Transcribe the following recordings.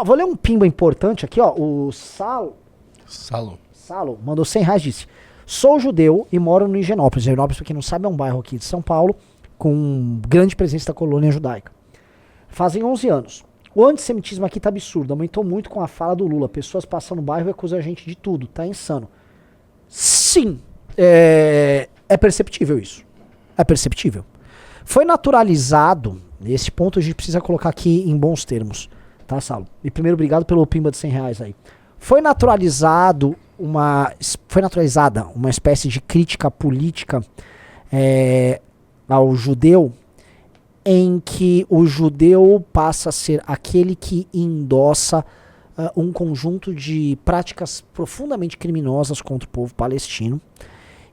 Vou ler um pimba importante aqui, ó. O Salo mandou R$ 100, disse: sou judeu e moro no Higienópolis. Higienópolis, pra quem não sabe, é um bairro aqui de São Paulo com grande presença da colônia judaica. Fazem 11 anos. O antissemitismo aqui tá absurdo. Aumentou muito com a fala do Lula. Pessoas passam no bairro e acusam a gente de tudo. Tá insano. Sim, é perceptível isso. É perceptível. Foi naturalizado, nesse ponto a gente precisa colocar aqui em bons termos, tá, Saulo? E primeiro, obrigado pelo pimba de R$ 100 aí. Foi naturalizada uma espécie de crítica política ao judeu, em que o judeu passa a ser aquele que endossa um conjunto de práticas profundamente criminosas contra o povo palestino,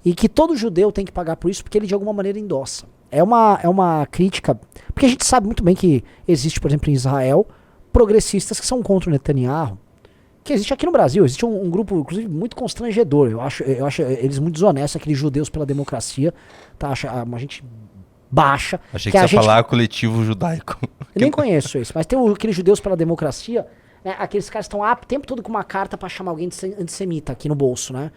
e que todo judeu tem que pagar por isso porque ele de alguma maneira endossa. É uma crítica, porque a gente sabe muito bem que existe, por exemplo, em Israel, progressistas que são contra o Netanyahu, que existe aqui no Brasil. Existe um grupo, inclusive, muito constrangedor. Eu acho eles muito desonestos, aqueles judeus pela democracia, tá? Uma gente baixa. Achei que você ia falar coletivo judaico. Eu nem conheço esse, mas tem aqueles judeus pela democracia, né? Aqueles caras estão o tempo todo com uma carta pra chamar alguém de antissemita aqui no bolso, né?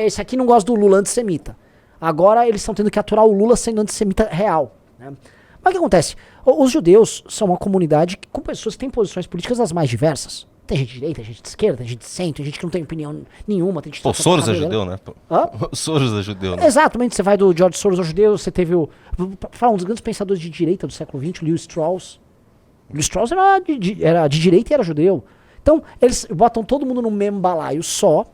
Esse aqui não gosta do Lula, antissemita. Agora eles estão tendo que aturar o Lula sendo antissemita real, né? Mas o que acontece? Os judeus são uma comunidade com pessoas que têm posições políticas das mais diversas. Tem gente de direita, tem gente de esquerda, tem gente de centro, tem gente que não tem opinião nenhuma. Tem gente o Soros é judeu, né? O Soros é judeu, né? Exatamente, você vai do George Soros ao judeu, você teve falar um dos grandes pensadores de direita do século XX, o Lewis Strauss. Lewis Strauss era de direita e era judeu. Então, eles botam todo mundo no mesmo balaio só,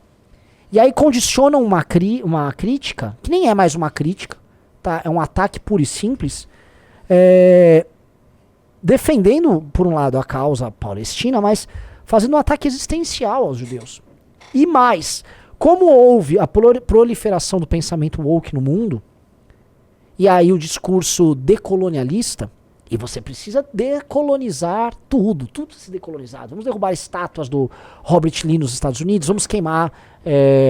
e aí condicionam uma crítica, que nem é mais uma crítica, tá? É um ataque puro e simples, defendendo, por um lado, a causa palestina, mas fazendo um ataque existencial aos judeus. E mais, como houve a proliferação do pensamento woke no mundo, e aí o discurso decolonialista, e você precisa decolonizar tudo precisa ser decolonizado. Vamos derrubar estátuas do Robert Lee nos Estados Unidos, vamos queimar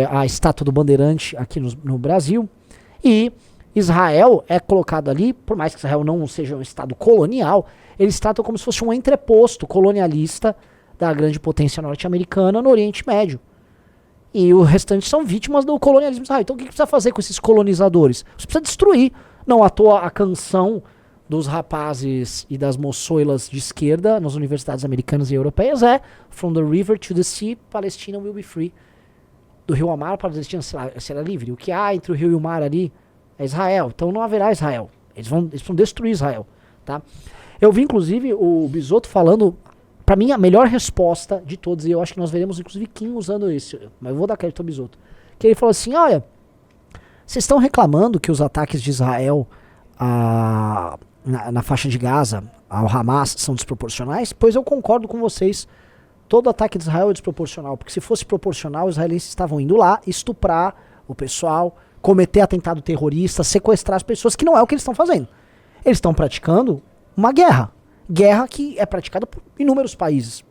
a estátua do Bandeirante aqui no Brasil, e Israel é colocado ali, por mais que Israel não seja um estado colonial, eles tratam como se fosse um entreposto colonialista da grande potência norte-americana no Oriente Médio. E o restante são vítimas do colonialismo israelita. Então o que precisa fazer com esses colonizadores? Você precisa destruir. Não à toa a canção dos rapazes e das moçoilas de esquerda nas universidades americanas e europeias é From the river to the sea, Palestina will be free. Do rio ao mar, a Palestina será livre. O que há entre o rio e o mar ali é Israel. Então não haverá Israel. Eles vão destruir Israel. Tá? Eu vi, inclusive, o Bisotto falando, pra mim, a melhor resposta de todos, e eu acho que nós veremos, inclusive, Kim usando isso, mas eu vou dar crédito ao Bisotto, que ele falou assim, olha, vocês estão reclamando que os ataques de Israel na faixa de Gaza, ao Hamas, são desproporcionais? Pois eu concordo com vocês, todo ataque de Israel é desproporcional, porque se fosse proporcional, os israelenses estavam indo lá estuprar o pessoal, cometer atentado terrorista, sequestrar as pessoas, que não é o que eles estão fazendo. Eles estão praticando uma guerra que é praticada por inúmeros países.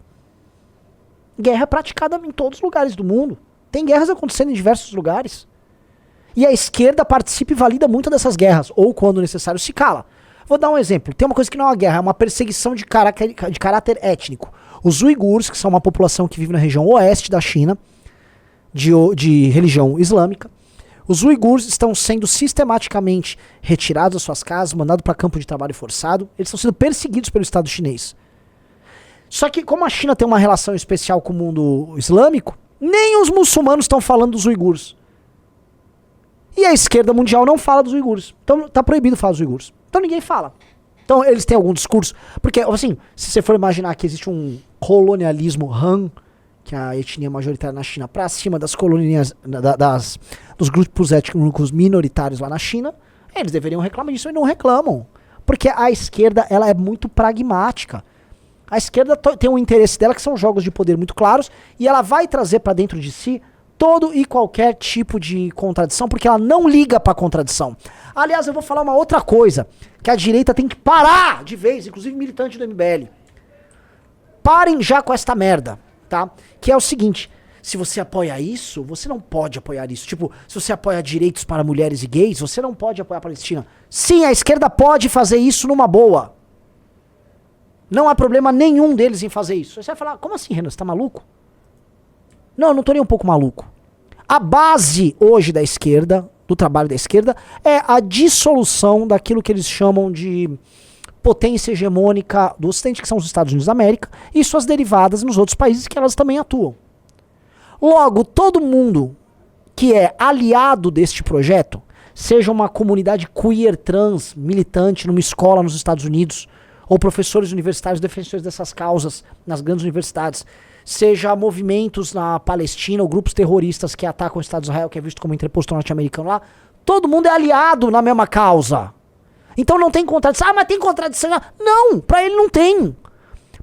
Guerra é praticada em todos os lugares do mundo. Tem guerras acontecendo em diversos lugares. E a esquerda participa e valida muito dessas guerras, ou quando necessário se cala. Vou dar um exemplo. Tem uma coisa que não é uma guerra, é uma perseguição de caráter étnico. Os uigures, que são uma população que vive na região oeste da China, de religião islâmica, os uigures estão sendo sistematicamente retirados das suas casas, mandados para campo de trabalho forçado. Eles estão sendo perseguidos pelo Estado chinês. Só que como a China tem uma relação especial com o mundo islâmico, nem os muçulmanos estão falando dos uigures. E a esquerda mundial não fala dos uigures. Então tá proibido falar dos uigures. Então ninguém fala. Então eles têm algum discurso. Porque, assim, se você for imaginar que existe um colonialismo Han, que é a etnia majoritária na China, pra cima das colônias, dos grupos étnicos minoritários lá na China, eles deveriam reclamar disso e não reclamam. Porque a esquerda, ela é muito pragmática. A esquerda tem um interesse dela, que são jogos de poder muito claros, e ela vai trazer pra dentro de si todo e qualquer tipo de contradição, porque ela não liga pra contradição. Aliás, eu vou falar uma outra coisa, que a direita tem que parar de vez, inclusive militante do MBL. Parem já com esta merda, tá? Que é o seguinte, se você apoia isso, você não pode apoiar isso. Tipo, se você apoia direitos para mulheres e gays, você não pode apoiar a Palestina. Sim, a esquerda pode fazer isso numa boa. Não há problema nenhum deles em fazer isso. Você vai falar, como assim, Renan, você tá maluco? Não, eu não tô nem um pouco maluco. A base hoje da esquerda, do trabalho da esquerda, é a dissolução daquilo que eles chamam de potência hegemônica do Ocidente, que são os Estados Unidos da América, e suas derivadas nos outros países que elas também atuam. Logo, todo mundo que é aliado deste projeto, seja uma comunidade queer, trans, militante numa escola nos Estados Unidos, ou professores universitários defensores dessas causas nas grandes universidades, seja movimentos na Palestina ou grupos terroristas que atacam o Estado de Israel, que é visto como interposto norte-americano lá, todo mundo é aliado na mesma causa. Então não tem contradição. Ah, mas tem contradição. Não, pra ele não tem.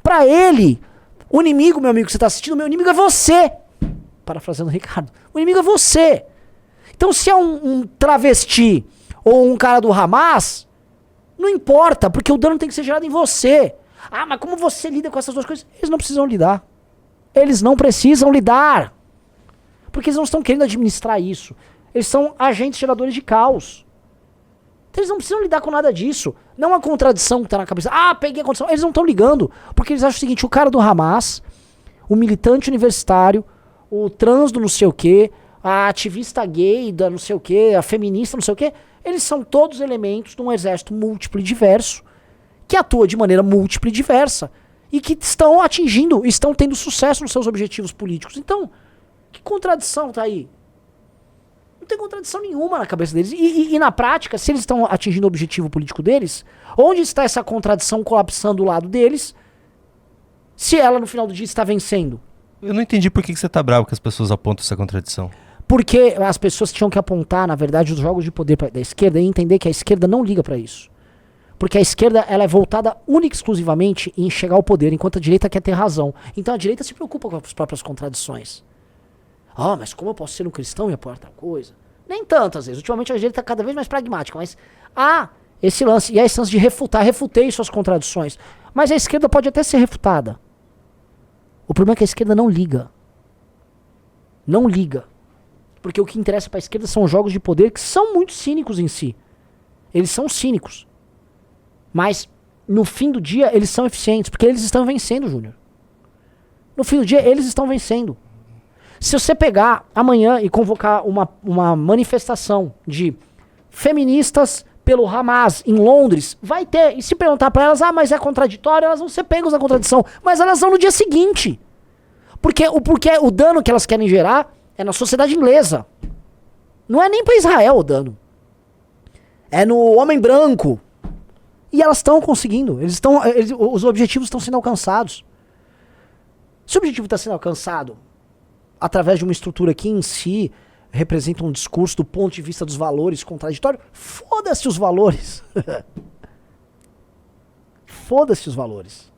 Pra ele, o inimigo, meu amigo, que você tá assistindo, meu inimigo é você. Parafraseando o Ricardo. O inimigo é você. Então se é um travesti ou um cara do Hamas, não importa, porque o dano tem que ser gerado em você. Ah, mas como você lida com essas duas coisas? Eles não precisam lidar. Eles não precisam lidar. Porque eles não estão querendo administrar isso. Eles são agentes geradores de caos. Então eles não precisam lidar com nada disso. Não a contradição que tá na cabeça. Ah, peguei a contradição. Eles não estão ligando. Porque eles acham o seguinte, o cara do Hamas, o militante universitário, o trans do não sei o quê, a ativista gay da não sei o quê, a feminista não sei o quê, eles são todos elementos de um exército múltiplo e diverso, que atua de maneira múltipla e diversa, e que estão atingindo, estão tendo sucesso nos seus objetivos políticos. Então, que contradição tá aí? Não tem contradição nenhuma na cabeça deles. E na prática, se eles estão atingindo o objetivo político deles, onde está essa contradição colapsando do lado deles, se ela no final do dia está vencendo? Eu não entendi por que você tá bravo que as pessoas apontam essa contradição. Porque as pessoas tinham que apontar, na verdade, os jogos de poder da esquerda e entender que a esquerda não liga pra isso. Porque a esquerda ela é voltada única e exclusivamente em chegar ao poder, enquanto a direita quer ter razão. Então a direita se preocupa com as próprias contradições. Ah, mas como eu posso ser um cristão e apoiar tal coisa? Nem tanto, às vezes. Ultimamente a direita está cada vez mais pragmática, mas há esse lance, e há esse lance de refutar. Refutei suas contradições. Mas a esquerda pode até ser refutada. O problema é que a esquerda não liga. Não liga. Porque o que interessa para a esquerda são os jogos de poder que são muito cínicos em si. Eles são cínicos. Mas, no fim do dia, eles são eficientes. Porque eles estão vencendo, Júnior. No fim do dia, eles estão vencendo. Se você pegar amanhã e convocar uma manifestação de feministas pelo Hamas em Londres, vai ter. E se perguntar para elas, mas é contraditório, elas vão ser pegas na contradição. Mas elas vão no dia seguinte. Porque o dano que elas querem gerar é na sociedade inglesa. Não é nem para Israel o dano. É no homem branco. E elas estão conseguindo. Os objetivos estão sendo alcançados. Se o objetivo está sendo alcançado através de uma estrutura que em si representa um discurso do ponto de vista dos valores contraditório, foda-se os valores. Foda-se os valores.